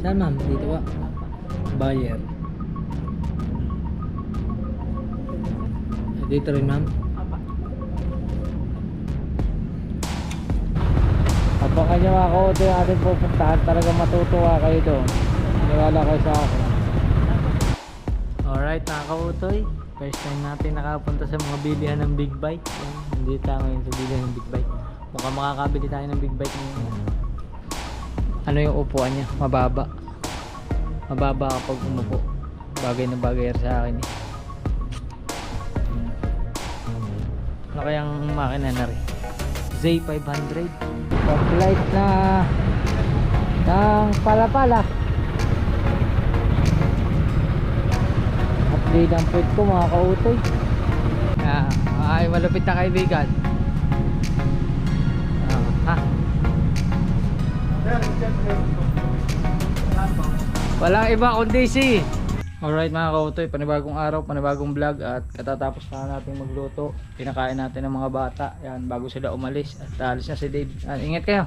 Saan ma'am? Dito ba? Buyer. Dito rin ma'am. Abangan nyo ako ito yung ating pupuntahan. Talaga matutuwa kayo doon. Niwala kayo sa akin. Alright mga kautoy, first time natin nakapunta sa mga bilihan ng big bike. Hindi tayo ngayon sa bilihan ng big bike. Mukhang makakabili tayo ng big bike ngayon. Ano yung upuan niya? Mababa. Mababa kapag umupo. Bagay na bagay sa akin eh. Ano kayang makina na rin? Z500. Pag-light na ng pala-pala. Update ang food ko mga kautoy. Ay malupit na kaibigan. Ha? Walang iba kundi si. Alright mga kautoy, panibagong araw, panibagong vlog. At katatapos na natin magluto. Pinakain natin ng mga bata. Yan, bago sila umalis. At alis na si Dave. Ingat kayo.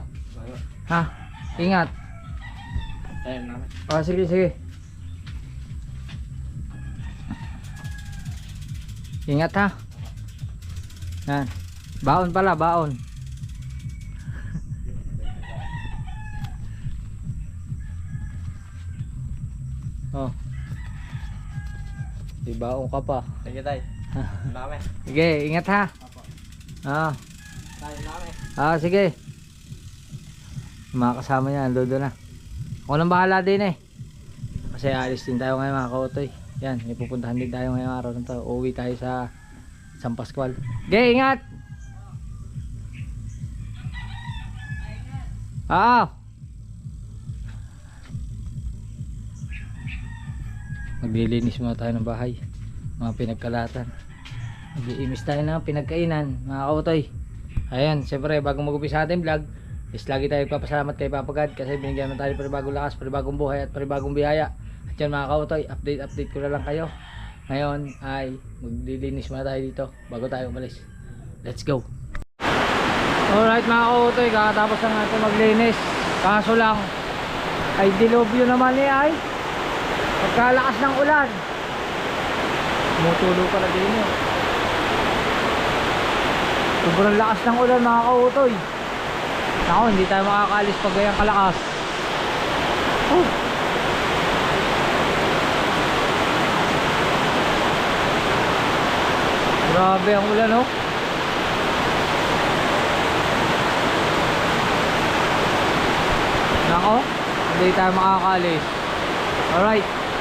Ha? Ingat. Oh, sige, sige. Ingat ha. Yan. Baon pala, baon. Oh. Di baon ka pa. Sige tayo. Dami. Sige, ingat ha. Ah. Tayo dami. Ah, sige. Mga kasama niya, dodo na. Ako nang bahala din eh. Kasi alis din tayo ngayon mga kautoy. Yan, may pupuntahan din tayo ngayong araw na to. Uuwi tayo sa San Pascual. Okay, ingat! Ah! Maglilinis muna tayo ng bahay. Mga pinagkalatan. Mag-iimis tayo ng pinagkainan mga kautoy. Ayan, siyempre bago mag-umpisa ating vlog, is lagi tayo papasalamat kay Papa God kasi binigyan naman tayo ng panibagong lakas, panibagong buhay at panibagong biyaya. At yan mga kautoy, update ko na lang kayo. Ngayon ay maglilinis muna tayo dito bago tayo umalis. Let's go. Alright mga kautoy, kakatapos na natin maglinis. Kaso lang ay dilubyo naman ay pagkalakas ng ulan. Tumutulo pala din eh. Sobrang lakas ng ulan mga kautoy. Ako, hindi tayo makakaalis pag gayang kalakas. Grabe ang ulan oh. Nako, hindi tayo makakaalis.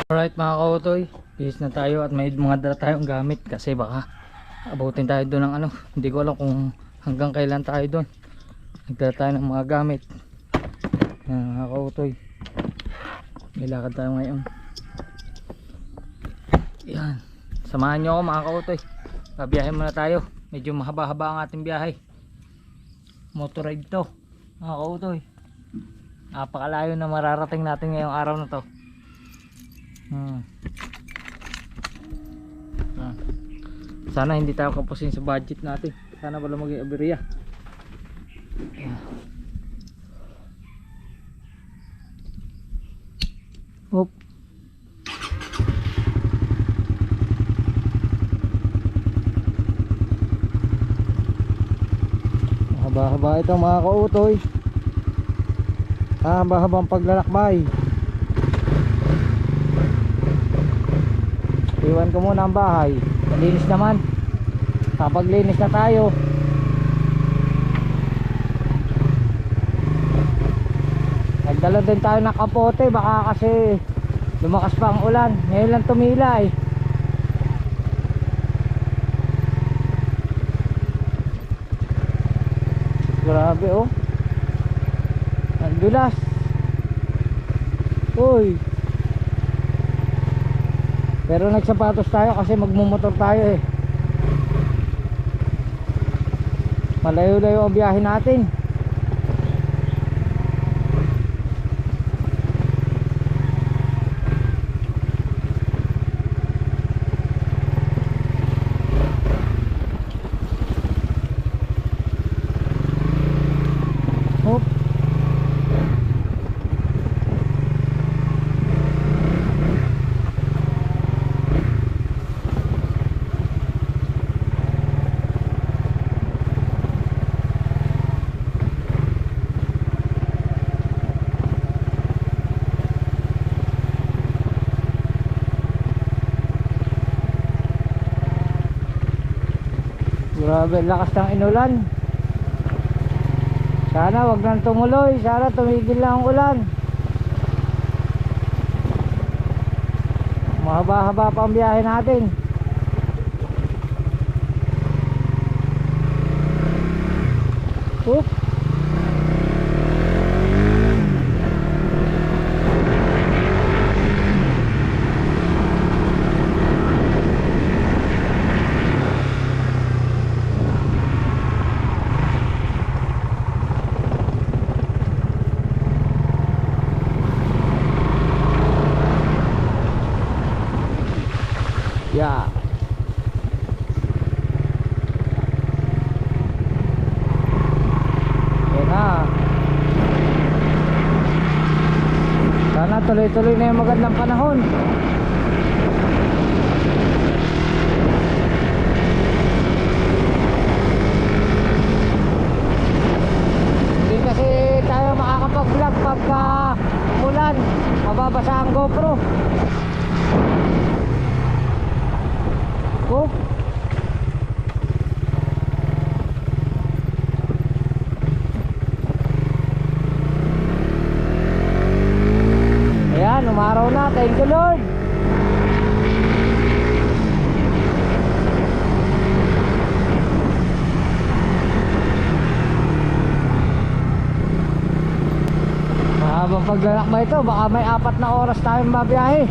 Alright mga kautoy, bihis na tayo at may mga dala tayong gamit kasi baka abutin tayo doon ng ano. Hindi ko alam kung hanggang kailan tayo doon. Nagdala tayo ng mga gamit. Yan mga kautoy, may lakad tayo ngayon. Yan, samahan nyo ako mga kautoy. Babiyahe muna tayo. Medyo mahaba-haba ang ating biyahe. Motor ride to mga kautoy. Napakalayo na mararating natin ngayong araw na to. Sana hindi tayo kapusin sa budget natin. Sana wala maging aberya. Hop. Haba-haba ito mga kautoy. Haba-habang paglalakbay. Iwan ko muna ang bahay. Malinis naman. Kapag linis na tayo, nagdala din tayo ng kapote. Baka kasi lumakas pa ang ulan. Ngayon lang tumila eh. Grabe oh. Ang dulas. Uy. Pero nagsapatos tayo kasi magmumotor tayo eh. Malayo-layo ang biyahe natin. Grabe, lakas ng inulan. Sana wag nang tumuloy. Sana tumigil lang ang ulan. Mahaba-haba pa ang biyahe natin. Oop. Yeah. Yan na. Sana tuloy-tuloy na yung magandang panahon. Hindi kasi tayo makakapag-vlog pagka umulan, mababasa ang GoPro. Oh. Ayan, umaraw na. Thank you, Lord. Mahabang paglalakbay ito. Baka may 4 na oras tayong mabiyahe.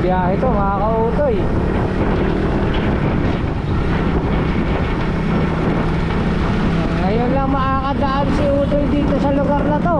Biyahe ito mga kautoy. Ngayon lang makakadaan si Utoy dito sa lugar na to.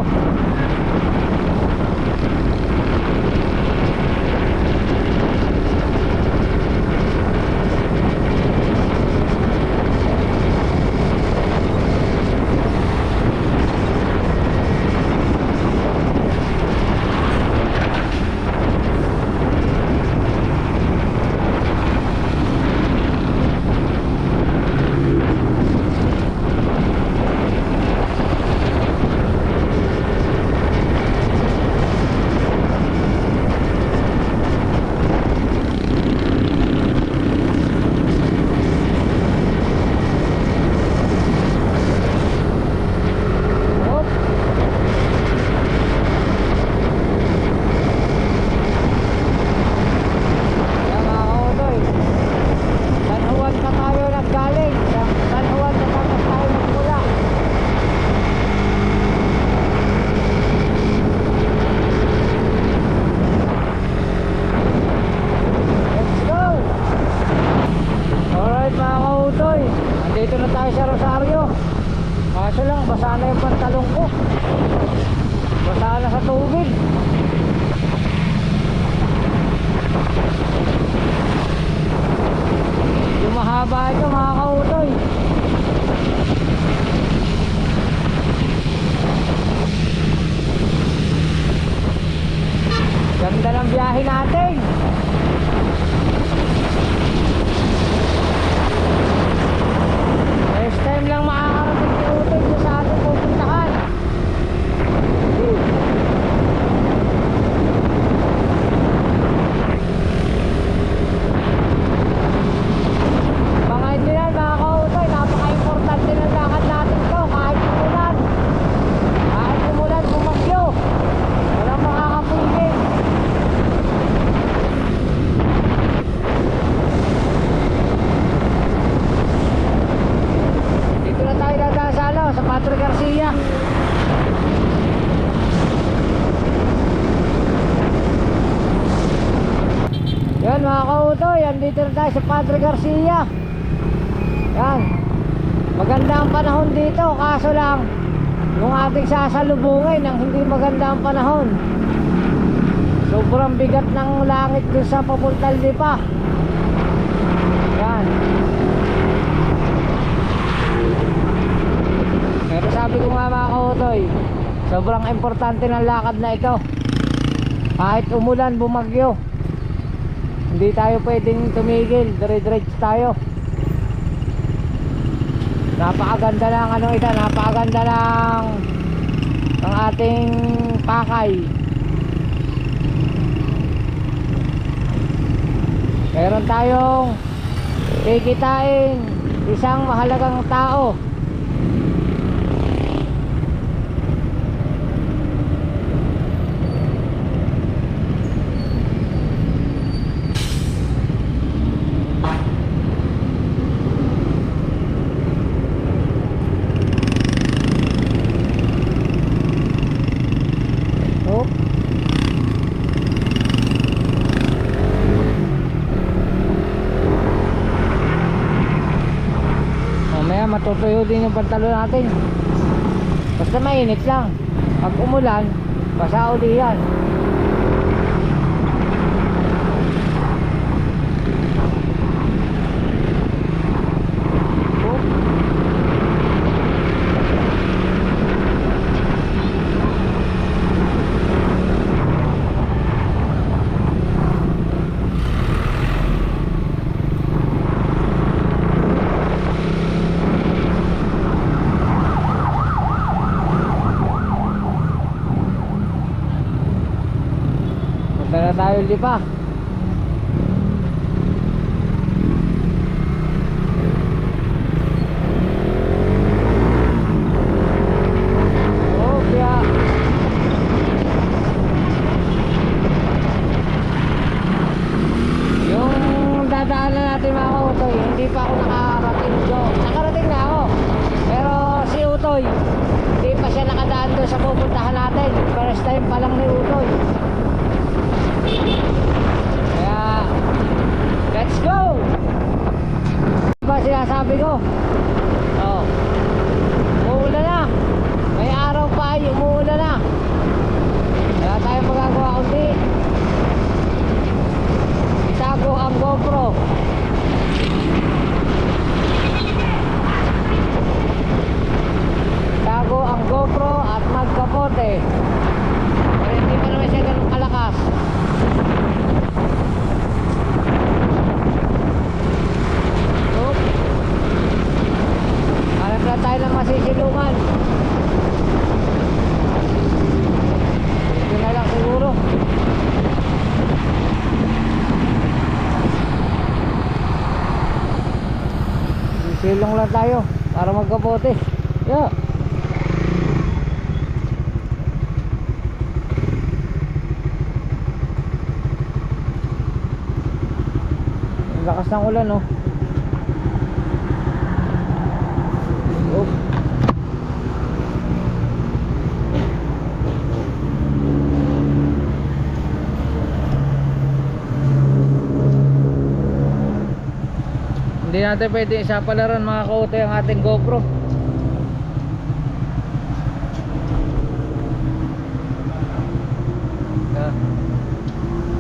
Dito na tayo sa Rosario. Kaso lang, basa na yung pantalong ko. Basa na sa tubig. Yung mahaba ito mga kautoy. Ganda ng biyahe natin. mga kautoy, andito na tayo sa Padre Garcia. Yan. Maganda ang panahon dito, kaso lang yung ating sasalubungin ang hindi maganda ang panahon. Sobrang bigat ng langit dun sa papuntang Lipa. Yan. Pero sabi ko nga mga kautoy, sobrang importante ng lakad na ito. Kahit umulan, bumagyo, hindi tayo pwedeng tumigil, dire-diretso tayo. Napakaganda ng ano ito, napakaganda ng ating pakay. Meron tayong kikitain isang mahalagang tao. Matutuyo din yung pantalo natin. Basta mainit lang. Pag umulan, basa uli yan. Punta na tayo Lipa. Yung dadaanan natin mga kautoy, hindi pa ako nakarating doon. Nakarating na ako, pero si Utoy hindi pa siya nakadaan doon sa pupuntahan natin. First time pa lang ni Utoy. Kaya let's go. Diba sinasabi ko, oh, umuulan na, may araw pa ay umuulan na. Wala tayong magagawa kundi itago ang GoPro. Itago ang GoPro at magkapote. Pero hindi pa naman siya ganun kalakas. Hanap na tayo ng masisilungan. Ito na lang siguro. Sisilong lang tayo para magkapote. Yeah. Lakas ng ulan, no? Oh. Hindi natin pwede isapalaran mga kautoy ang ating GoPro.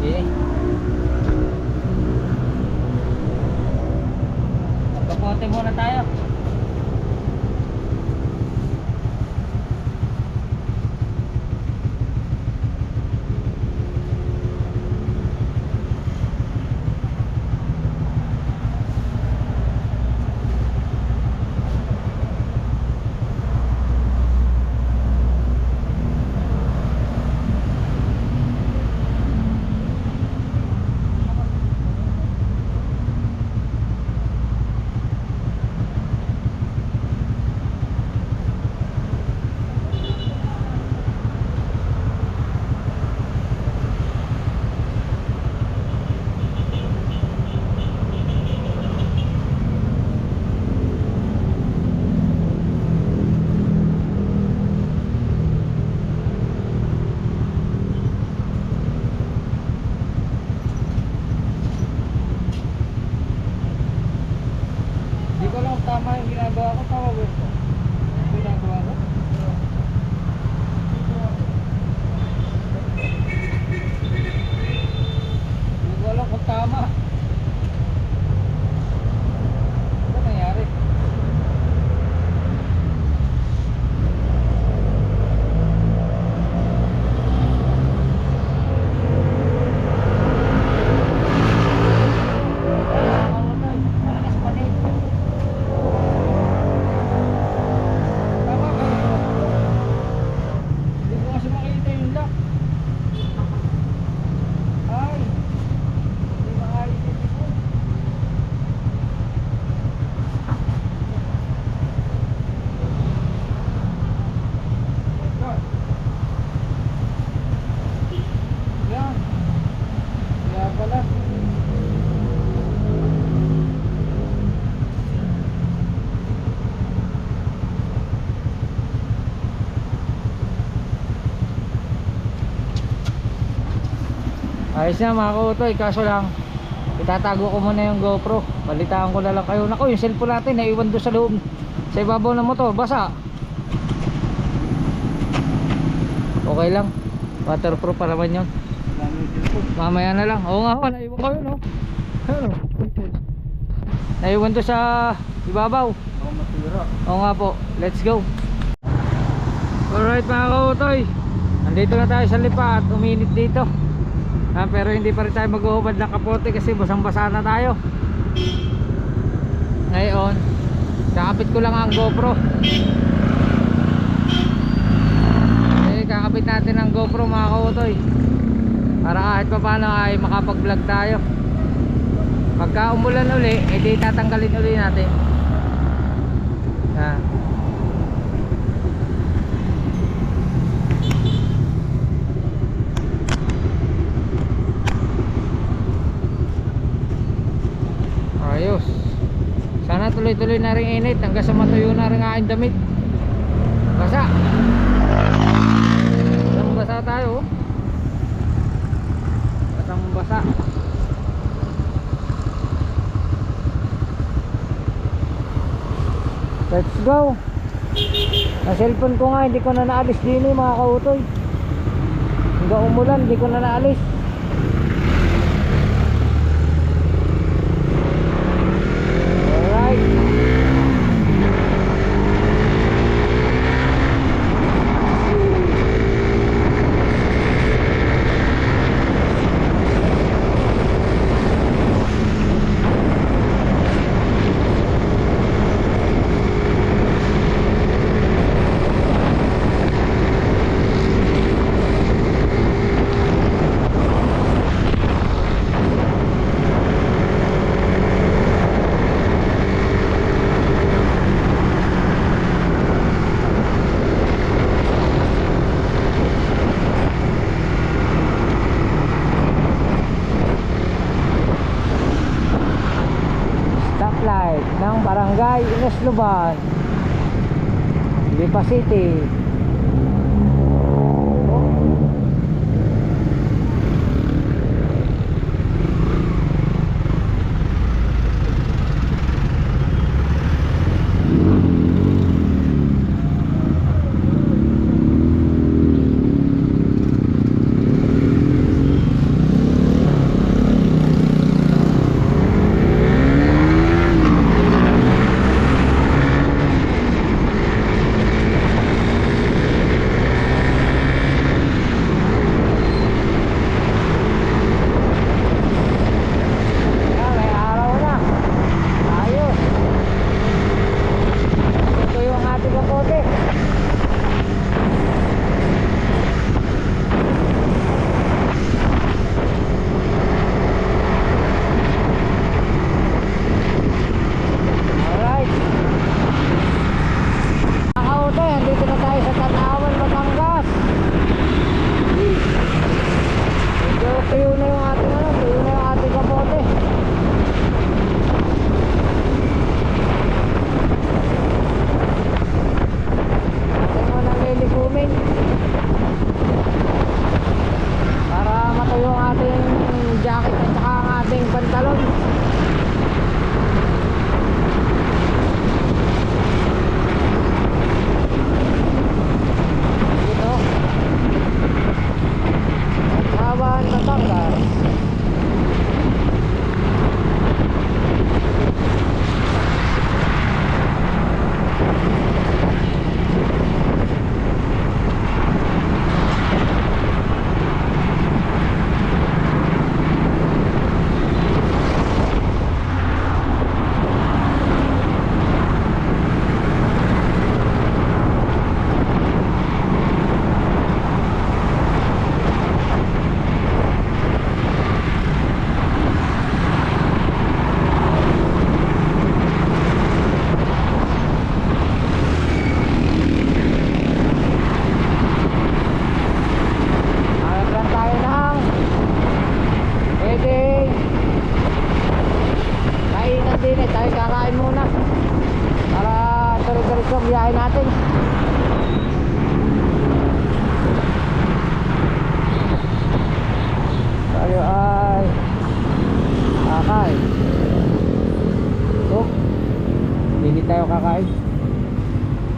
Okay. Kapote muna tayo. Ayos na mga kautoy, kaso lang itatago ko muna yung GoPro. Balitaan ko na lang kayo. Naku, yung cellphone natin naiwan doon sa loob, sa ibabaw ng motor, basa. Okay lang, waterproof pa naman yun. Mamaya na lang. Oo nga ho, naiwan ko yun, oh. Ano? Naiwan doon sa ibabaw. Oo nga po, let's go. Alright mga kautoy, nandito na tayo sa lipa at uminit dito. Pero hindi pa rin tayo maghuhubad ng kapote kasi basang basa na tayo. Ngayon kakapit ko lang ang GoPro. Kakapit natin ang GoPro mga kautoy, para kahit pa paano ay makapag vlog tayo. Pagka umulan uli, edi tatanggalin uli natin. Yan. Ayos. Sana tuloy-tuloy na rin init hanggang sa matuyo na rin aking damit. Basa. Basang basa tayo. Basang basa. Let's go. Ang cellphone ko nga hindi ko na naalis din mga kautoy. Hanggang umulan hindi ko na naalis. Alright. Stoplight ng Barangay Inasluban, Lipa City.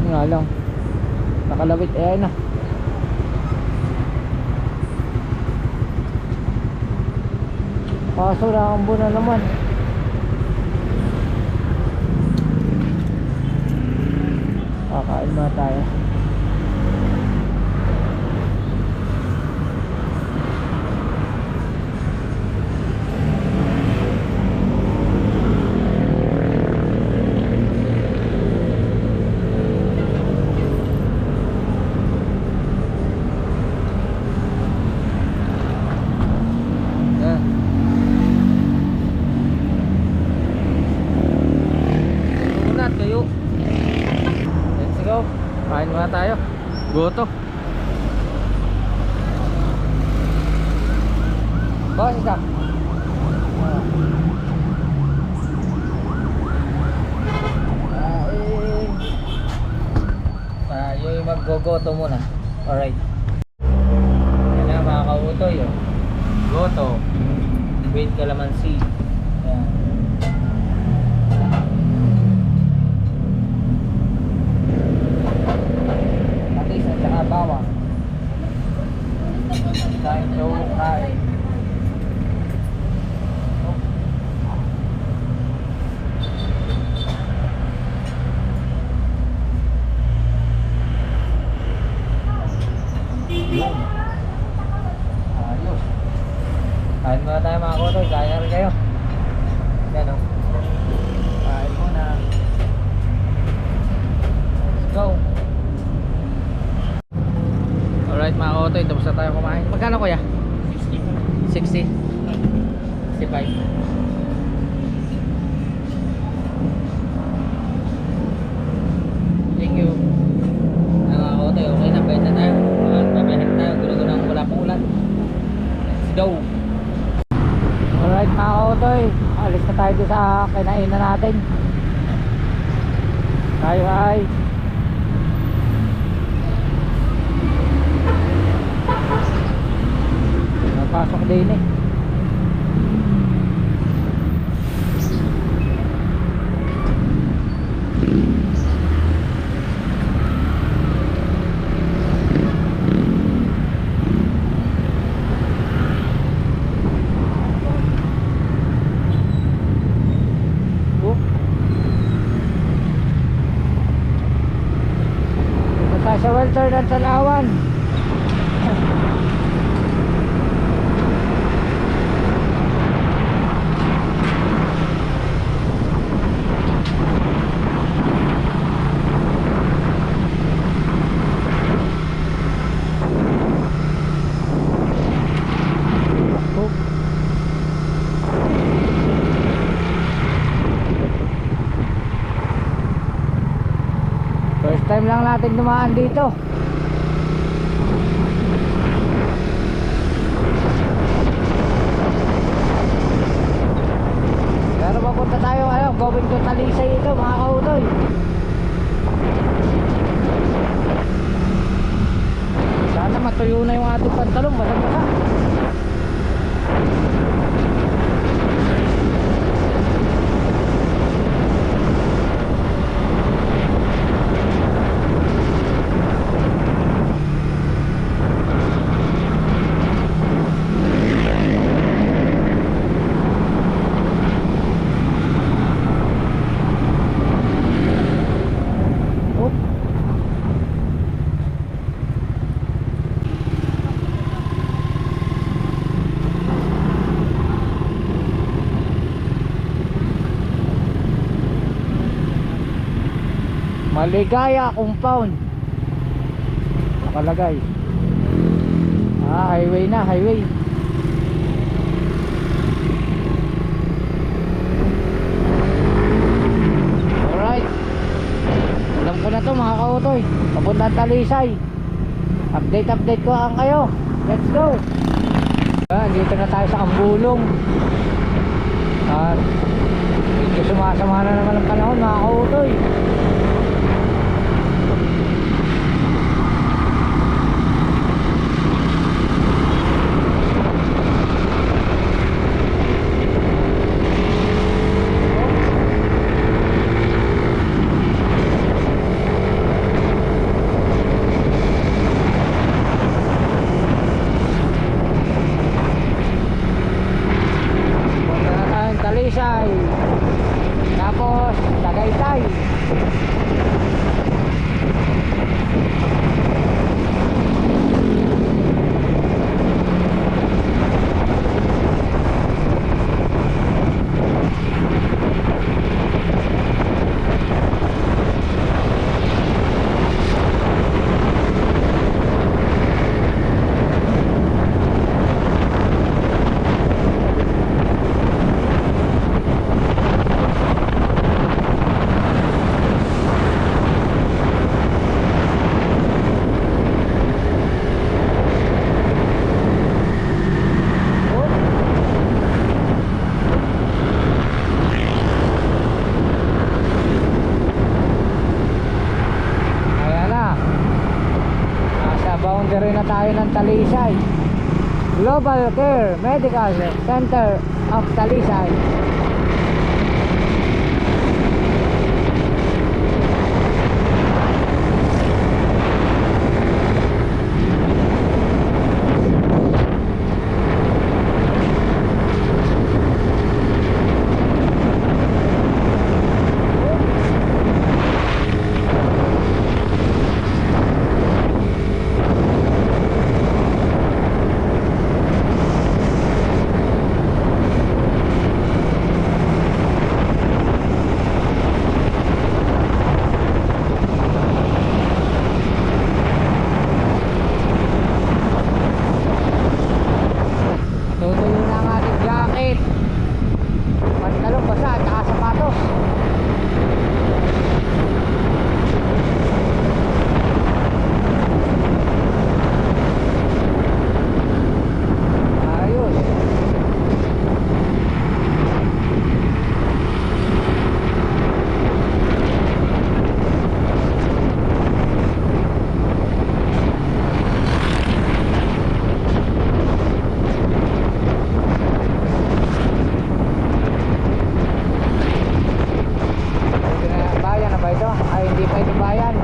Yun nga lang, nakalawit, ayan na. Kaso nakambo na naman. Kakain muna tayo. Yan. Unat kayo. Let's go. Kain muna tayo. Goto. Boss, isa. Tayo yung maggogoto muna. Alright. Yan na mga kautoy. Oh. Goto. With calamansi. Ayan. Patis at saka bawang. Kain show. Kain. Ayos. Kain muna tayo mga kotoy. Kain na rin kayo. Yan o. Kain muna. Let's go. Alright mga kotoy. Tapos na tayo kumain. Magkano kuya? 60. 65. Thank you. Mga kotoy. Okay na. Bayad na tayo. Babayahin tayo. Gulo-gulo ng wala pong ulan. Let's go. Alright mga kautoy, alis na tayo doon sa kinainan natin. Tayo ay napasok din eh. Sa welter ng Talawan. First time lang natin dumaan dito. Pero papunta tayo going to Talisay ito mga kautoy. Sana matuyo na yung ating pantalong. Basa-basa. Maligaya compound nakalagay. Highway na, highway. Alright, alam ko na to mga kautoy. Papuntang Talisay. Update ko ang kayo. Let's go. Dito na tayo sa Ambulong. At medyo sumasama na naman ang panahon mga kautoy. Talisay, tapos Tagaytay. Ayan na, nasa boundary na tayo ng Talisay. Global Care Medical Center of Talisay. Tutuloy na ang ating jacket, pantalong basa at saka sapatos. Ayos. Bayan na ba ito? Ay, hindi pa ito bayan.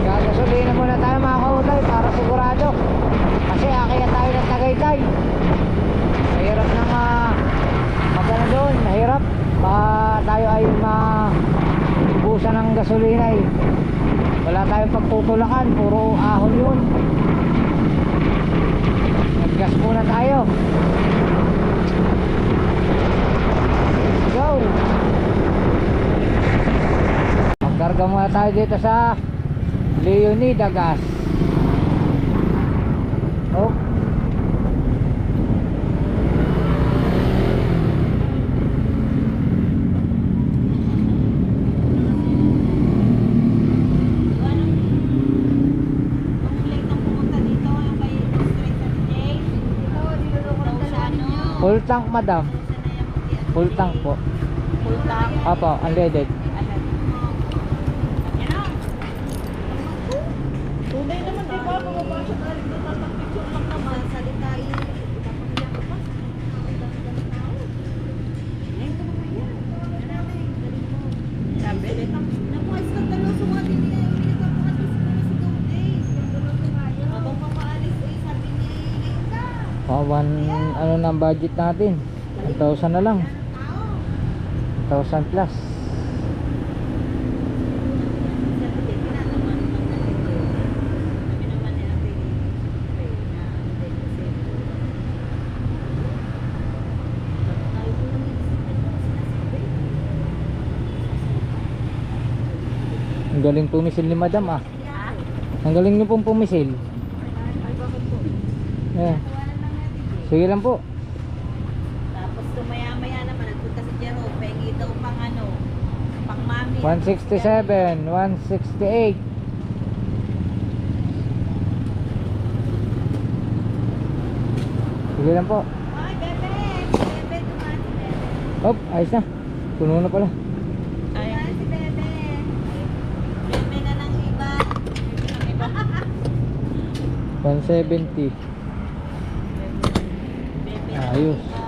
Gagasolina muna tayo mga kautay para sigurado. Kasi akyat tayo ng Tagaytay. Mahirap nang magano doon, mahirap. Tayo ay maubusan ng gasolina eh. Wala tayong pagtutulakan, puro ahon yun. Naggas muna tayo. Go! Magkarga muna tayo dito sa Leonida Gas. Oh. Full tank madam. Full tank po. Full tank. Apo, unleaded. Tunay naman, di ba? Pumapasok na rin doon at picture lang naman. Salita yun. Napuhas ka talo sa mga din niya. Pinagpapakas mo sa mga sigaw days. Habang papaalis eh, sabi niya, Ano na ang budget natin? 1,000 na lang. 1,000 plus. Ang galing pumisil ni madam ah. Ang galing niyo pong pumisil. Yeah. Sige lang po. Tapos tumaya-maya naman, nagpunta si Jero, pengi daw pang ano, pang mami. 167, 168. Sige lang po. Ay, bebe! Bebe, tumati, bebe. Hop, ayos na. Puno na pala. Ay, si bebe. Bebe na ng iba. Bebe ng iba. 170. Bebe ng Ayos. iba.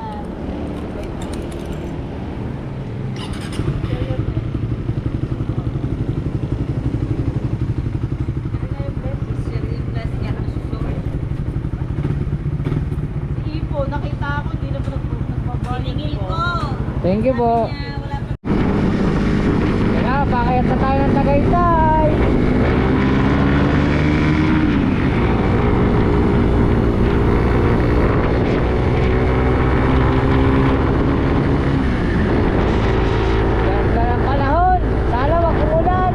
nakita ako, hindi na po nagpapabalik. Siningil ko. Thank you po. Kaya wala pa. Kaya, pakayat na tayo ng Tagaytay. Ganda ng panahon. Sana wag umulan.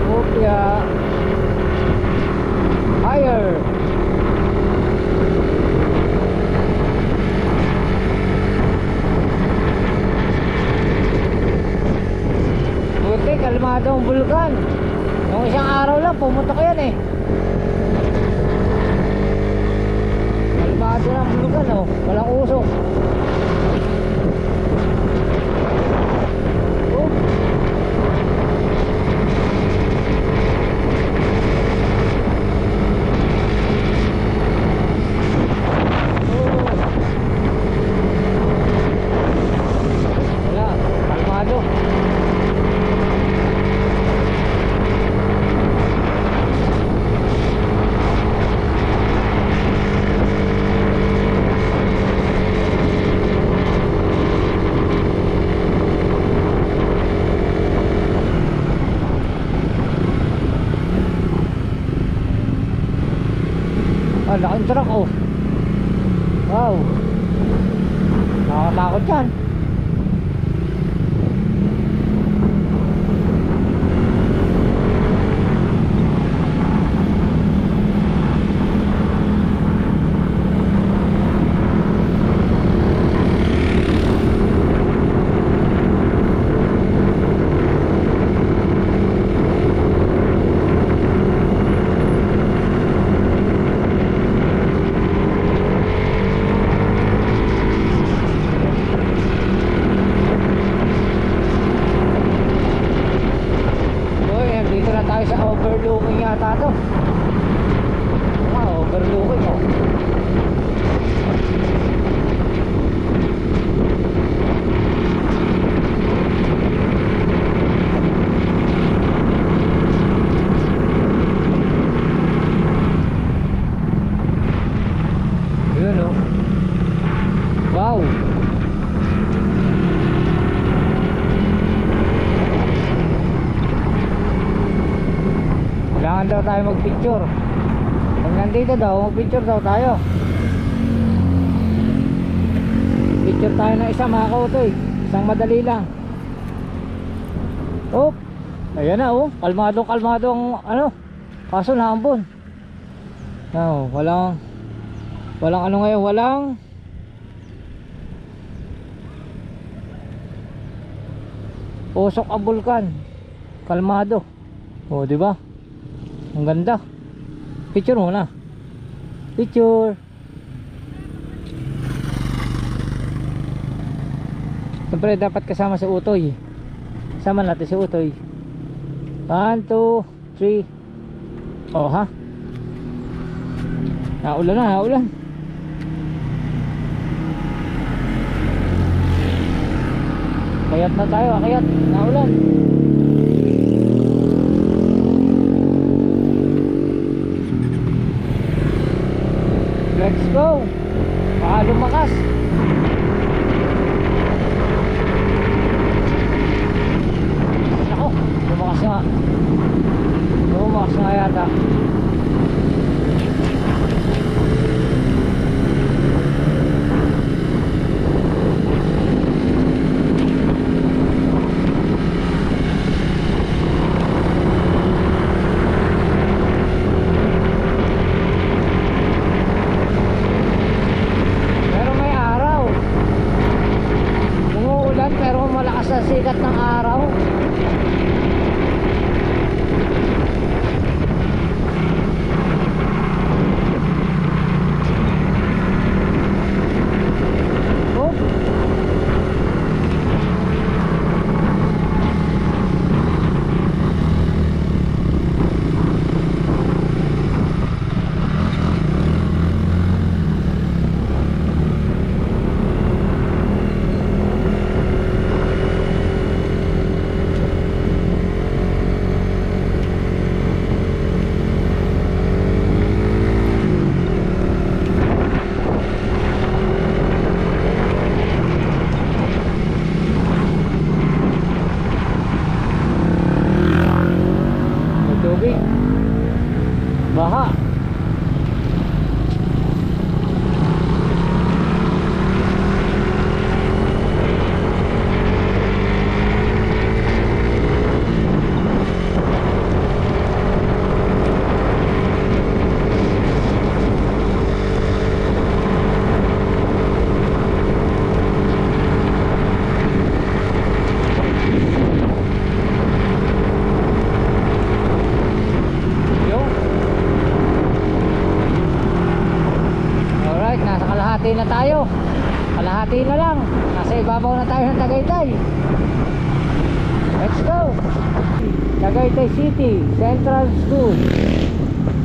Kopya. Higher. Buti, kalmado ang bulkan. Nung isang araw lang, pumutok yan eh. Kalmado ng bulkan oh. Walang usok. Oh. Wala, kalmado. Ah, laking truck oh. Wow. Nakakatakot yan. Uy, nandito na tayo sa overlooking yata to. Overlooking oh. Yun oh. Wow. Kailangan daw tayo magpicture. Pag nandito daw, magpicture daw tayo. Picture tayo ng isa mga kautoy. Isang madali lang. Oh, ayan na oh. Kalmado ang ano. Kaso nahambon. No, walang ano ngayon, walang usok ang bulkan. Kalmado. Oh, di ba? Ang ganda. Picture muna. Picture. Siyempre dapat kasama si Utoy. Sama natin si Utoy. 1, 2, 3. Oh ha. Naulan na, naulan. Kayat na tayo, kayat. Naulan. Let's go. Baka lumakas. Ako, lumakas nga. Lumakas nga yata. Baha. Yung. Alright, nasa kalahati na tayo. Kalahati na lang. Nasa ibabaw na tayo ng Tagaytay. Let's go. Tagaytay City Central School.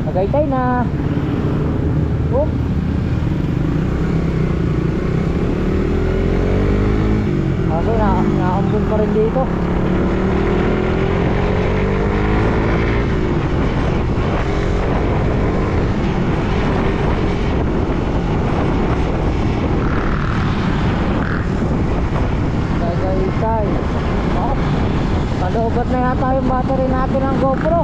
Tagaytay na. Oh. Kaso naambun pa rin dito. Tagaytay. Oh. Paloobat na yata yung battery natin ng GoPro.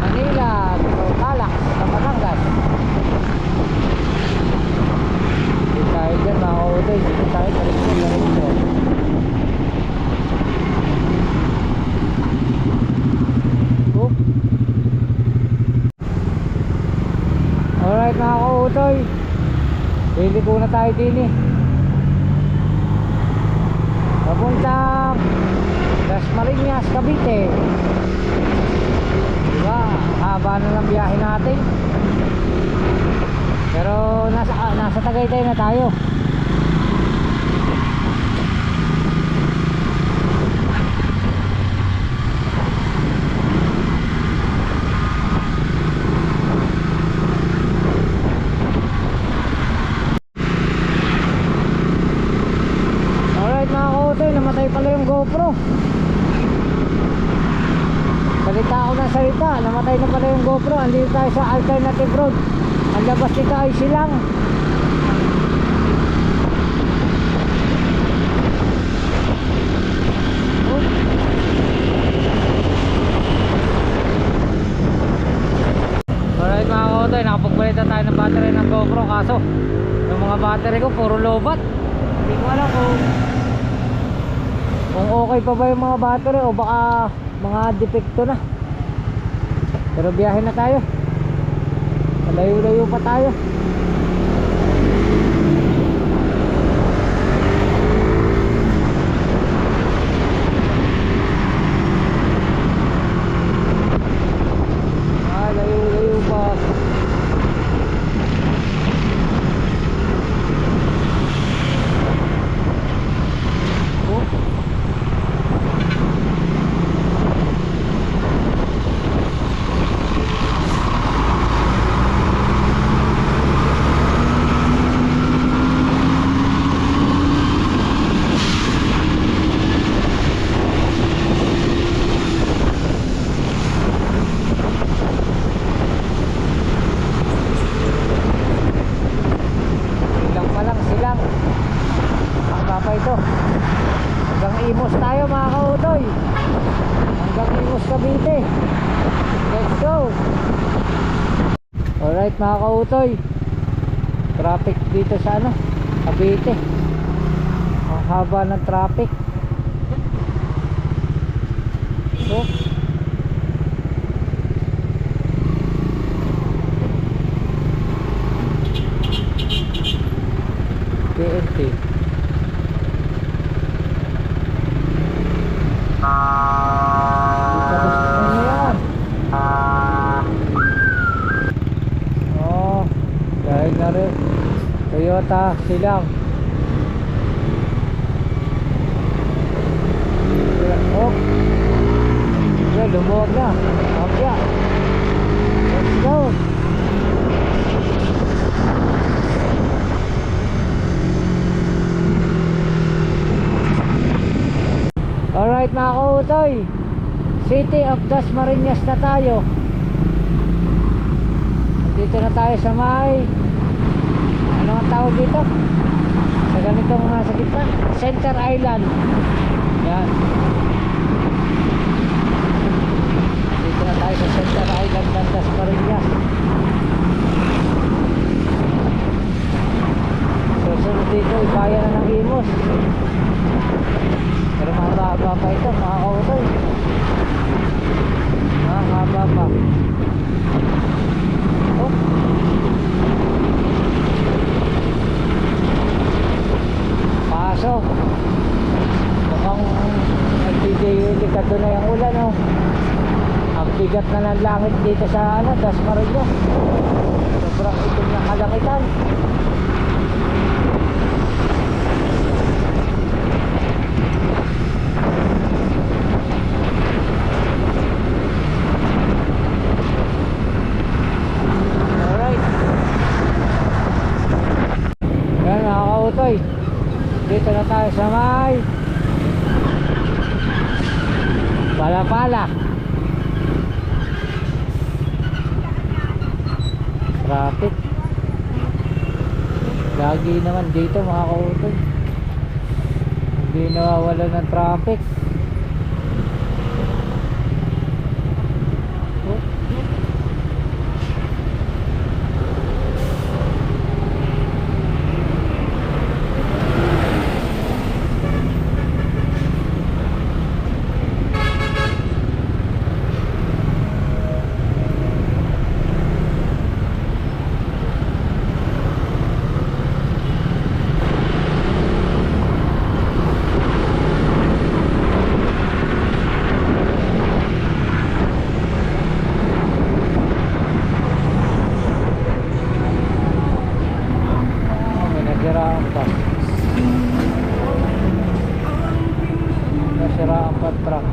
Manila to Calax sa Batangas. Hindi tayo dyan mga kautoy. Hindi tayo sa rin. Alright mga kautoy, pili po na tayo din eh. Papuntang Dasmariñas, Cavite. Diba, haba na ng biyahe natin. Pero nasa Tagaytay na tayo. Alright mga kautoy, namatay pala yung GoPro. Salita ako ng salita, namatay na pala yung GoPro. Andito tayo sa alternative road. Ang labas nito ay Silang. Alright mga kautoy, nakapagpalitan tayo ng battery ng GoPro. Kaso yung mga battery ko puro lobat. Hindi ko alam kung okay pa ba yung mga battery o baka mga defecto na. Pero biyahe na tayo. Malayo-layo pa tayo. Layo-layo pa. Ito hanggang Imos tayo mga kautoy, hanggang Imos Cavite. Let's go. Alright mga kautoy, traffic dito sa Cavite. Ang haba ng traffic. So PNP. Santa Silang. Oh, yeah, lumuwag na. Kapya. Let's go. Alright mga kautoy, City of Dasmariñas na tayo. Dito na tayo sa may, ano ang tawag dito? Sa ganitong nasa gitna, Center Island. Yan. Dito na tayo sa Center Island ng Dasmariñas. Susunod dito, ibayan na ng Imos. Pero mahaba pa ito mga kautoy. Mahaba pa. Oh. Paso. Mukhang nagbibilikado na yung ulan, oh. Ang bigat na ng langit dito sa Dasmariñas. Sobrang itim na kalangitan. Dito na tayo sa may Palapala. Traffic lagi naman dito mga kautoy, hindi nawawala ng traffic. Nasiraan pa truck.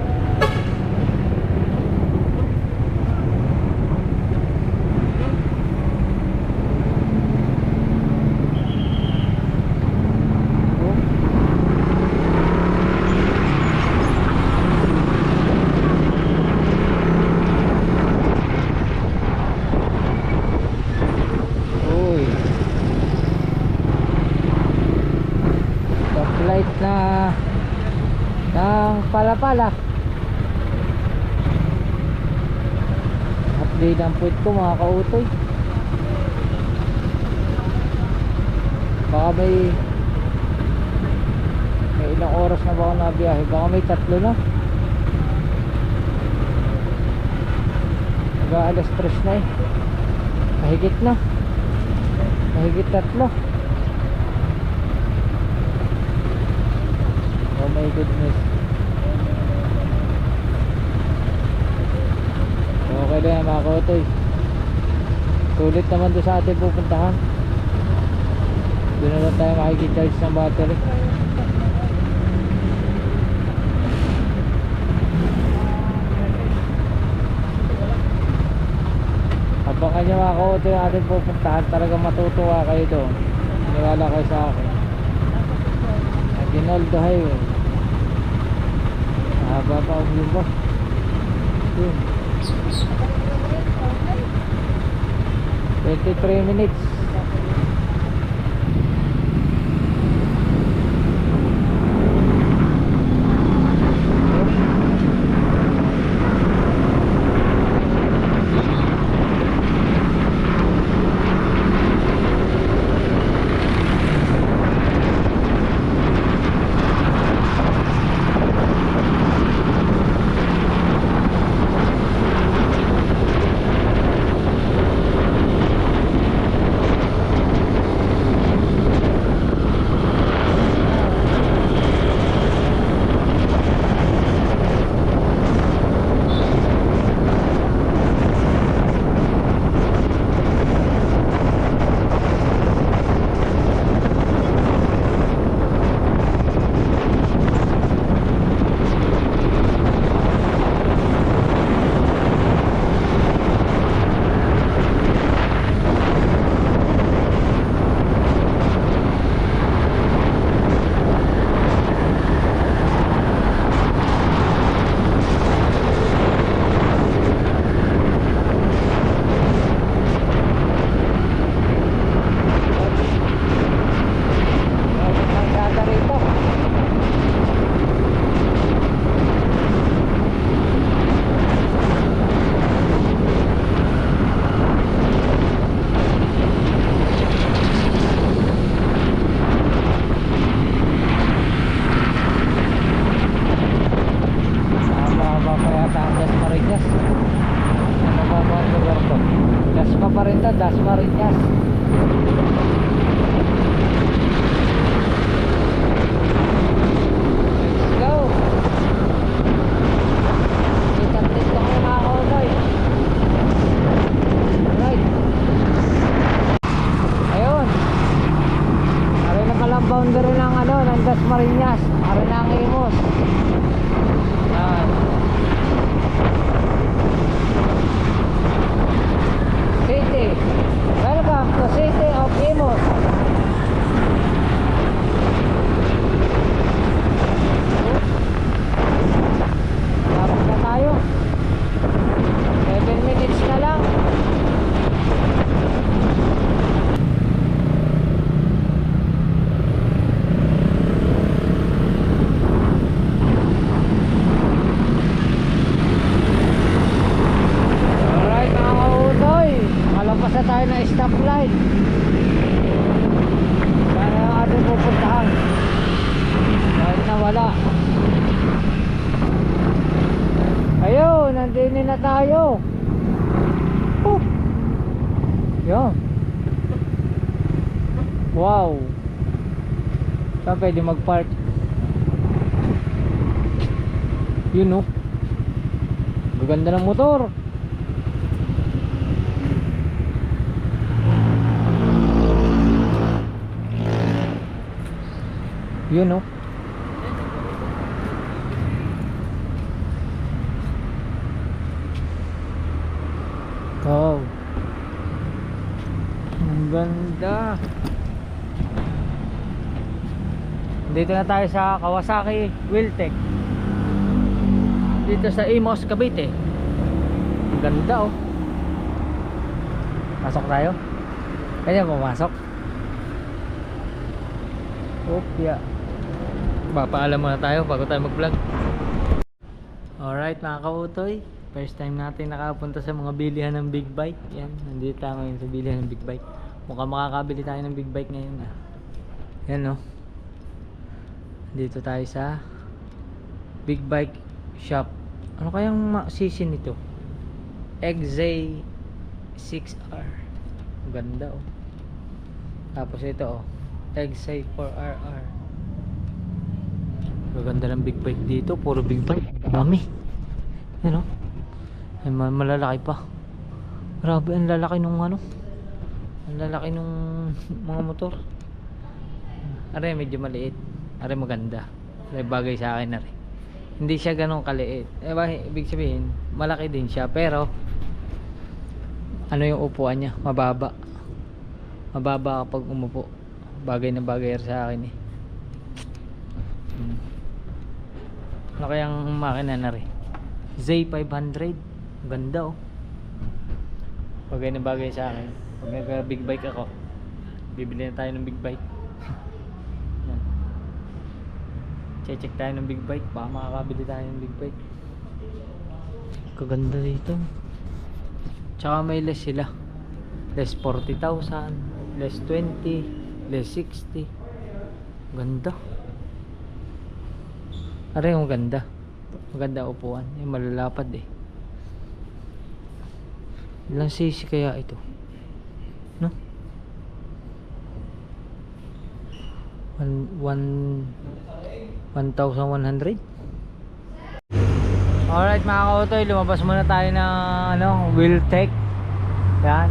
Light na ng Palapala. Update ang puwit ko mga kautoy. Baka may ilang oras na ba ako nabiyahe? Baka may 3 na. Baka alas 3 na eh. Mahigit na. Mahigit 3. Oh my goodness. Okay na yan mga kautoy. Sulit naman doon sa ating pupuntahan. Doon na lang tayo makikicharge ng battery. Abangan nyo mga kautoy yung ating pupuntahan. Talagang matutuwa kayo doon. Siniwala kayo sa akin. Ginoldo Highway. Haba pa ang lumba. Yun. 23 minutes. papunta Dasmariñas. Let's go. Itatlit ko kayo mga kautoy. Right. Ayun. Ari na palang boundary ng ano, ng Dasmariñas. Ari na ang Imus. Yan. City. Welcome to City of Imus. Lapit na tayo. 7 minutes na lang. Alright mga kautoy, nakalampas na tayo ng stoplight. Sana yung ating pupuntahan kahit na wala. Ayun, nandini na tayo. Yan. Wow. Saan pwede mag-park? Yun, oh. Gaganda ng motor. Yun, oh. Wow. Ang ganda. Dito na tayo sa Kawasaki Wheeltech. Dito sa Imus, Cavite. Ang ganda, oh. Pasok tayo. Kaya pumasok. Opya. Papaalam muna tayo bago tayo mag-vlog. Alright mga kautoy, first time natin nakapunta sa mga bilihan ng big bike. Yan, nandito tayo ngayon sa bilihan ng big bike. Mukhang makakabili tayo ng big bike ngayon, ah. Yan, no. Dito tayo sa big bike shop. Ano kayang sisi nito? XZ 6R. Ganda, oh. Tapos ito, oh, XZ 4RR. Gaganda ng big bike dito. Puro big bike. Dami. Yan, oh. Ay, malalaki pa. Grabe, ang lalaki nung ano. Ang lalaki nung mga motor. Are, medyo maliit. Are, maganda. Are, bagay sa akin, are. Hindi siya ganun kaliit. Eh, ibig sabihin, malaki din siya. Pero, ano yung upuan niya? Mababa. Mababa kapag umupo. Bagay na bagay sa akin, eh. Ano kayang makina na rin? Z500. Ganda, oh. Bagay na bagay sa akin. Pag nag-big bike ako, bibili na tayo ng big bike. Yan. Check tayo ng big bike. Baka makakabili tayo ng big bike. Kaganda dito. Tsaka may less sila. Less 40,000, less 20, less 60. Ganda. Aray, yung ganda. Maganda upuan. Yung malalapad, eh. Ilang cc kaya ito? No? 1,100. Alright mga kautoy, lumabas muna tayo ng ano, Wheeltech. Yan,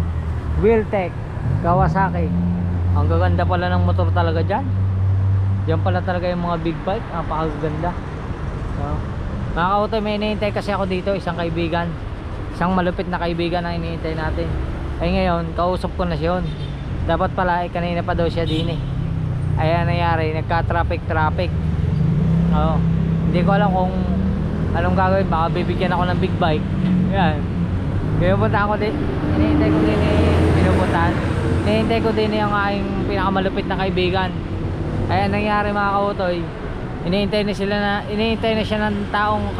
Wheeltech Kawasaki. Ang gaganda pala ng motor talaga dyan. Yan pala talaga yung mga big bike. Napakaganda. So, mga kautoy, may iniintay kasi ako dito. Isang kaibigan, isang malupit na kaibigan ang iniintay natin. Ay ngayon, kausap ko na siya yun. Dapat pala, kanina pa daw siya din, eh. Ayan nangyari, nagka-traffic. Oo. Hindi ko alam kung anong gagawin. Baka bibigyan ako ng big bike. Yan. Pinupunta ako din. Hinihintay ko din, pinupuntahan. Hinihintay ko din yung aking pinakamalupit na kaibigan. Ayan nangyari mga kautoy. Hinihintay na siya ng taong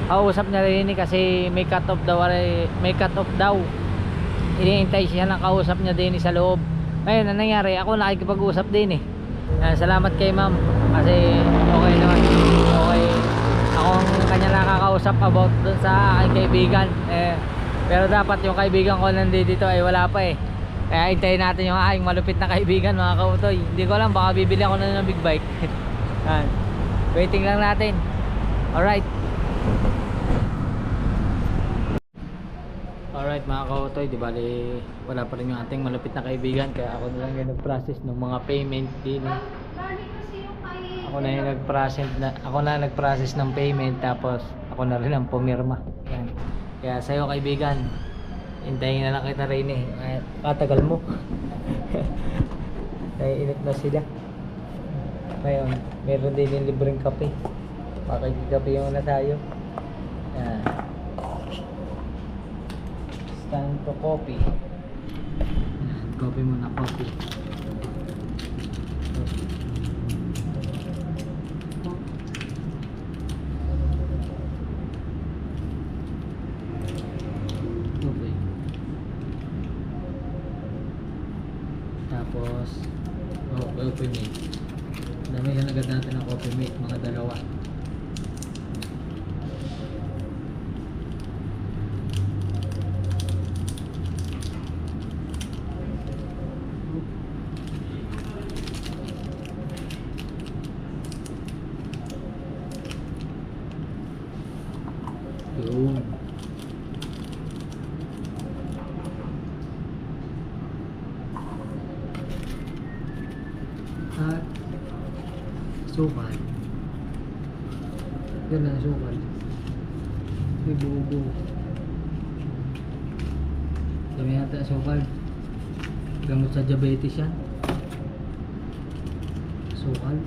kausap niya rin, kasi may cut off daw. Hinihintay siya ng kausap niya din sa loob. Ngayon ang nangyari, ako nakikipag-usap din, eh. Salamat kay ma'am kasi okay naman. Okay. Ako ang kanya nakakausap about dun sa aking kaibigan. Pero dapat yung kaibigan ko nandito ay wala pa eh. Kaya hintayin natin yung aking malupit na kaibigan mga kautoy. Hindi ko alam, baka bibili ako na ng big bike. Yan. Waiting lang natin. Alright. Alright mga kautoy, di bali wala pa rin yung ating malupit na kaibigan. Kaya ako na lang yung nag-process ng mga payment din. Bali kasi yung kay... Ako na yung nag-process ng payment, tapos ako na rin ang pumirma. Yan. Kaya sa'yo kaibigan, hintayin na lang kita rin eh. Patagal mo. Naiinip na sila. Ngayon, meron din yung libreng kape. Makikikape yung na tayo. Yan. Stand to coffee. Yan, coffee muna, coffee. Okay. Tapos coffee mate. Damihan agad natin ang coffee mate, mga dalawa. Yun. At sukal. Yan lang sukal. Ibubo. Dami yata sukal. Gamot sa diabetes yan. Sukal.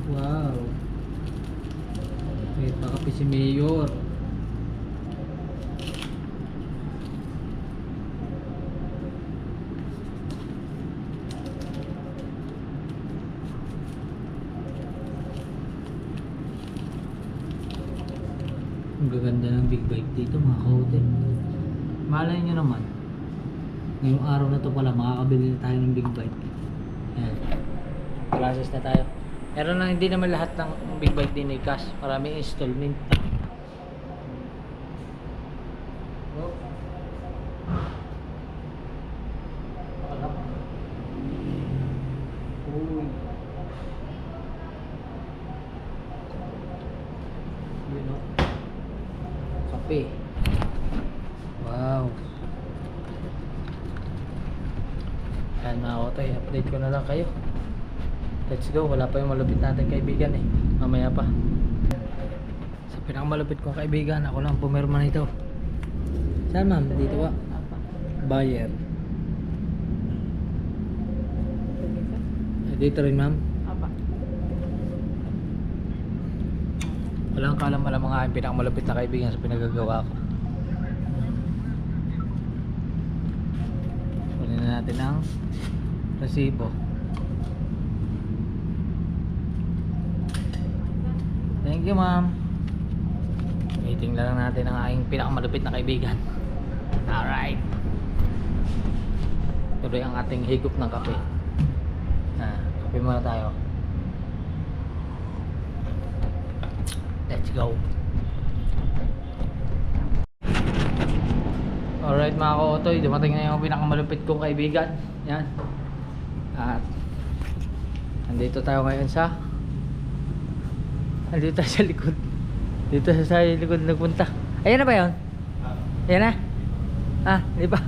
Wow. May pakapi si Mayor. Ang gaganda ng big bike dito mga kahote. Malay nyo naman, ngayong araw na to pala makakabili na tayo ng big bike. Yan. Process na tayo. Pero na hindi naman lahat ng big bike din ay cash. Maraming installment. Oh. Uy. Yun o. Kape. Wow. Yan mga kotoy, update ko na lang kayo. Let's go, wala pa yung malupit natin kaibigan eh. Mamaya pa. Sa pinakamalupit kong kaibigan, ako lang pumirma nito. Saan ma'am? Dito ba? Buyer. Dito rin ma'am? Apa. Walang kalam-alam mga aking pinakamalupit na kaibigan sa pinagagawa ko. Kunin na natin ang resibo. Thank you ma'am. Waiting lang natin ang aking pinakamalupit na kaibigan. Alright. Tuloy ang ating higop ng kape. Kape muna tayo. Let's go. Alright mga ka-otoy, dumating na yung pinakamalupit kong kaibigan. Yan. At nandito tayo ngayon sa nandito tayo sa likod. Dito sa likod nagpunta. Ayan na ba yun? Ayan na? Ah, hindi pa.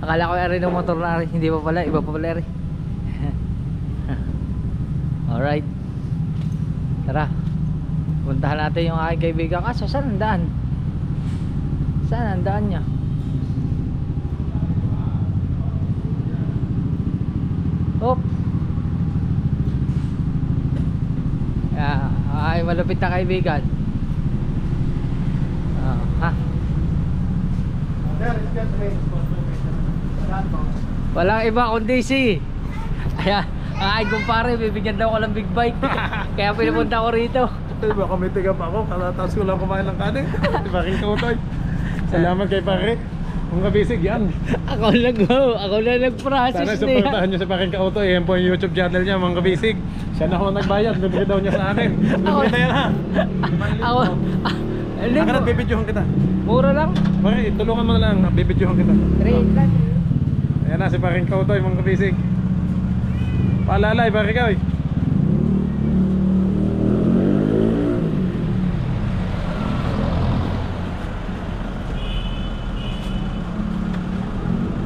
Akala ko rin ng motor na rin. Hindi pa pala, iba pa pala rin. Alright. Tara. Puntahan natin yung aking kaibigan. Kaso saan ang daan? Saan ang daan niya? Hop. Ay, malupit na kaibigan. Ha? Walang iba kundi si. Ayan. Ay, kumpare, bibigyan daw ko ng big bite. Kaya pinupunta ko rito. Baka may tigap ako, katatapos ko lang kumain ng kanin. Di ba king kautoy? Salamat kay pare. Kung kabisig yan. Ako na nag-process Sana na yan. supportahan nyo sa paking kautoy. Yan po yung YouTube channel niya, mga kabisig. Siya na ako nagbayad, bibigyan daw niya sa akin. Bibigyan na yan ha. Ako, hindi Nakanat, mo. bibidyohan kita. Mura lang. Pare, tulungan mo na lang, bibidyohan kita. Trade lang. Ayan na si paking kautoy, mga kabisig. Paalalay, pare ka eh.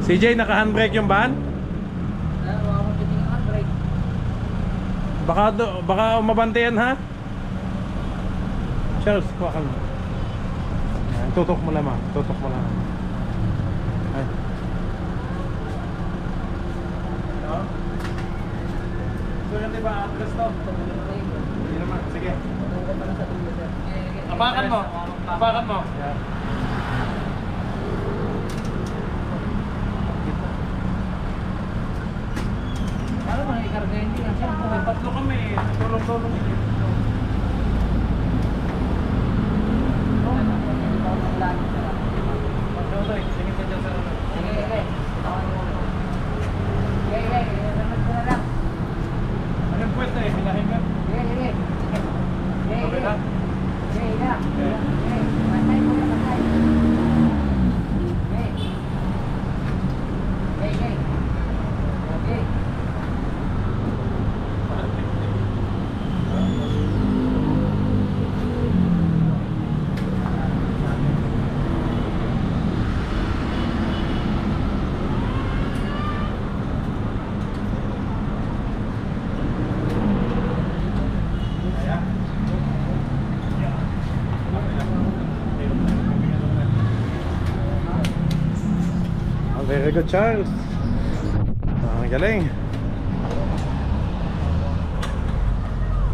CJ, naka-handbrake yung van? Baka umabante yan ha? Charles, kuha ka lang. Ayan, tutok mo lang ma. Tutok mo lang. Ay. So yan diba atlas to? Hindi naman, sige. Apakan mo. Apakan mo. Ano mga ikarga hindi lang siya. Tatlo kami. Tulong-tulong. Sige ka dyan sa ano. Anong pwesta eh? Bilahin ka? Okay na? Very good, Charles. Ang galing.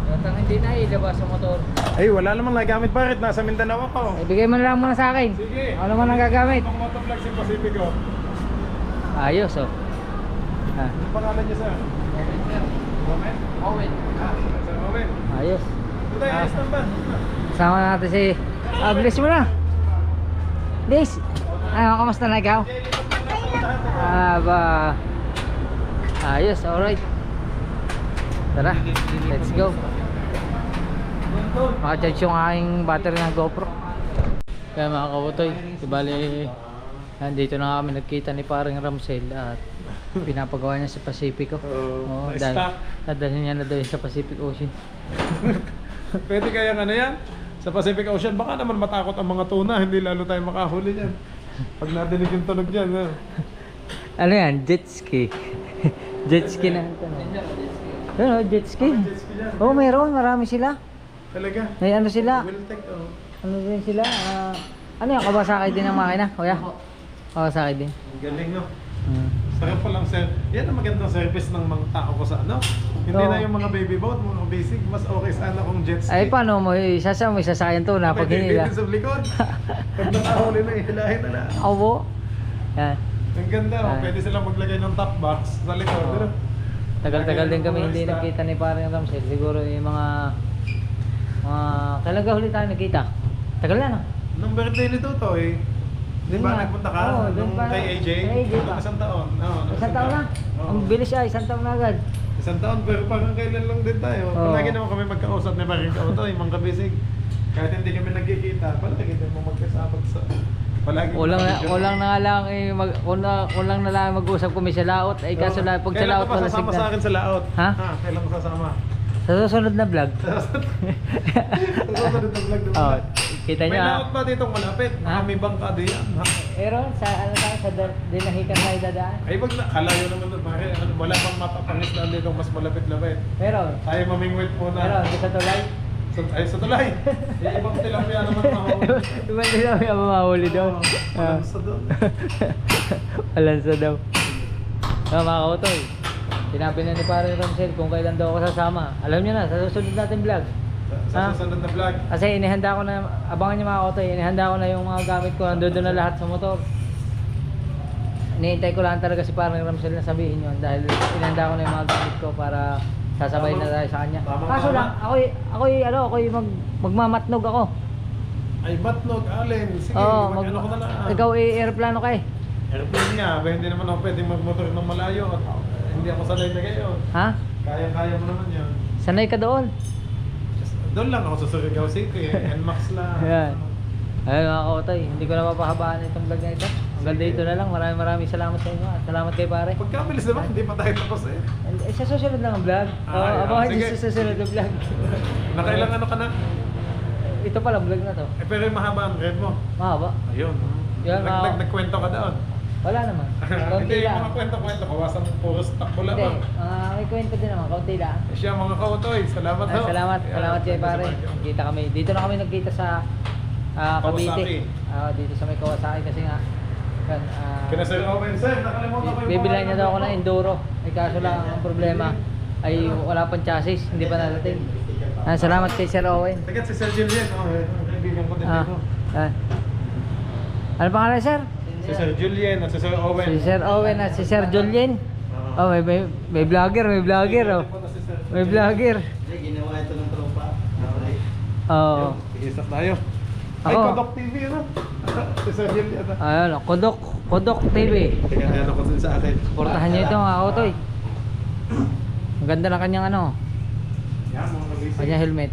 Yung hindi na ilabas sa motor. Ay, wala namang nagamit parit. Nasa Mindanao ako. Ibigay mo na lang muna sa akin. Sige. Ano naman ang gagamit? Pang motovlog si Pacifico. Ayos oh. Ano pangalan niya, sir? Owen? Owen. Sir Owen. Ayos. Ito tayo, ayos ng van. Sama natin si... Bless mo na. Bless. Ano, kamusta na ikaw? Ba. Ayos, alright. Tara, let's go. Maka-charge yung aking battery ng GoPro. Kaya mga kabutoy, bali nandito na kami nagkita ni paring Ramsel at pinapagawa niya sa Pacifico. Oo, dadalhin niya na daw yun sa Pacific Ocean. Pwede kayang ano yan? Sa Pacific Ocean, baka naman matakot ang mga tuna. Hindi lalo tayo makahuli yan. Pag nadinig yung tunog yan. Ano yan? Jet ski. Jet ski na. Ano, jet ski? Oo, meron. Marami sila. Talaga? May ano sila? Will take, oh. Ano din sila? Ano yung Kawasaki din ang makina? Kuya? Kawasaki din. Ang galing, no? Sarap pa lang, sir. Yan ang magandang service ng mga tao ko sa ano. Hindi Oo. na yung mga baby boat, mga basic. Mas okay sana kung jet ski. Ay, paano mo? Isasama mo isasayan to na pag hinila. Pwede sa likod. Pag nakahuli na, hilahin na na. Opo. Yan. Ang ganda, oh. Pwede silang maglagay ng top box sa likod. Oo. Pero, Tagal-tagal din kami hindi nagkita ni paring Ramsel. Siguro yung mga kailan ka huli tayo nagkita? Tagal na no? nung birthday nito to eh. Di Yun ba nga. nagpunta ka? Oo, dun nung pa. kay AJ? Kay AJ pa. Nung isang taon. Oo, nung Isang taon na? Oo. Ang bilis siya, isang taon na agad. Isang taon, pero parang kailan lang din tayo. Oo. Palagi naman kami magkausap ni Maring Kauto, yung mga kabisig. Kahit hindi kami nagkikita, palagi din mo magkasabag sa... Palagi Kulang na nga lang kulang na lang mag-usap kami sa laot. Ay kaso lang pag sa laot wala Kailan ka pa sasama sa signal. akin sa laot? Ha? Kailan ka sasama? Sa susunod na vlog. Susunod na vlog Oh, naman. kita May niyo. laot pa dito malapit. Ha? May bangkado yan. Ha? Pero sa ano tayo sa dinahikan tayo dadaan. Ay wag na, kalayo naman doon pare. Wala pang mapapangistaan dito mas malapit-lapit. Pero Tayo mamingwit muna. di sa tulay. Ay, sa tulay. Yung ibang tilapia naman mahuli. Iba nila may mamahuli doon. Walang sa doon. Alansa daw. Mga kautoy. Sinabi na ni Pare Ramsel kung kailan daw ako sasama. Alam niyo na, sa susunod natin vlog. Sa susunod na vlog. Kasi inihanda ko na, abangan niyo mga kautoy, inihanda ko na yung mga gamit ko. Nandun na lahat sa motor. Iniintay ko lang talaga si parang Ramsel na sabihin yun dahil inanda ko na yung mga gamit ko para sasabay na tayo sa kanya. Tama, Kaso tama. lang, ako'y magmamatnog ako. Ay, matnog, Alin. Sige, Oo, mag-ano ko na lang. ikaw aeroplano ka eh. Airplane nga, ba hindi naman ako pwedeng magmotor ng malayo at hindi ako sanay na gayon. Ha? Kaya-kaya mo naman yun. Sanay ka doon. Doon lang ako sa Surigao City, NMAX lang. Ayan. Ayun mga kautoy, hindi ko na mapahabaan itong vlog na ito. Hanggang dito na lang. Maraming salamat sa inyo at salamat kay pare. Pagkabilis naman, hindi pa tayo tapos eh. Sa susunod lang ang vlog. Ah, Abangan sige. nyo sa susunod na vlog. Nakailang ano ka na? Ito pala vlog na to. Eh, pero yung mahaba ang red mo. Mahaba. Ayun. Yan, Nagkwento ka doon. Wala naman. Kaunti Hindi, yung lang. mga kwento-kwento, kawasan mo puro takbo lang. Hindi, may kwento din naman. Kaunti lang. Eh, siya mga kautoy, salamat Ay, ho. salamat. Ayan, Salamat kay pare. salamat yun. Kita kami. Dito na kami nagkita sa Kawasaki. Cavite. Dito sa may Kawasaki kasi nga kan Kina Sir Owen, sir, nakalimutan ko yung bibilhan niya daw ako ng enduro. Ay kaso lang ang problema ay wala pang chassis, hindi pa narating. Salamat kay Sir Owen. Tagat si Sir Julian, kaibigan ko din Ah, dito. ano pangalan sir? Si Sir Julian at si Sir Owen. Si Sir Owen at si Sir Julien. Oh, may vlogger, oh. May vlogger. Ginawa ito ng tropa. Oo. Iisa tayo. Ay, Ako. Kodok TV, ano? Si Sir Julian. Ayun, Kodok TV. Teka, ano ko din sa akin. Portahan niyo ito mga kautoy. Ang ganda ng kanyang Yan, mga kabisi. kanyang helmet.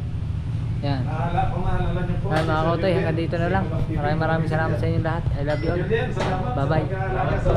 Yan. Kung naalala niyo po. Yan si mga Sir kautoy, Julian. hanggang dito na lang. Maraming salamat sa inyo lahat. I love you all. Julian, salamat sa Bye-bye. pag-aalaga sa